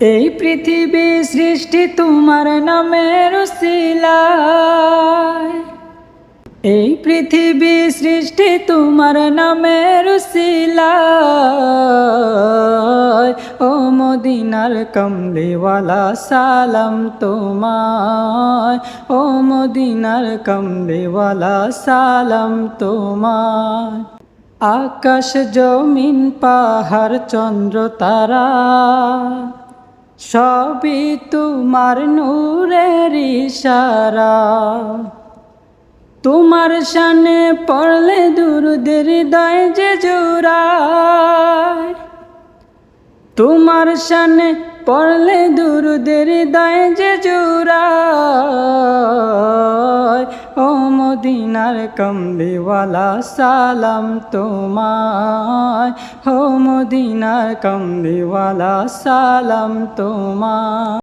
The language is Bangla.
এই পৃথিবী সৃষ্টি তোমার নামের উসিলায়, এই পৃথিবী সৃষ্টি তোমার নামের উসিলায়। ও মদিনার কমলিওয়ালা সালাম তোমায়, ও মদিনার কমলিওয়ালা সালাম তোমায়। আকাশ জমিন পাহাড় চন্দ্র তারা সবই তোমার নূরের ইশারা। তোমার শানে পড়লে দুরুদের হৃদয় যে জোড়ায়, তোমার শানে পড়লে দুরুদের হৃদয় যে জোড়ায়। ও মদিনার কমলিওয়ালা সালাম তোমায়, ও মদিনার কমলিওয়ালা সালাম তোমায়।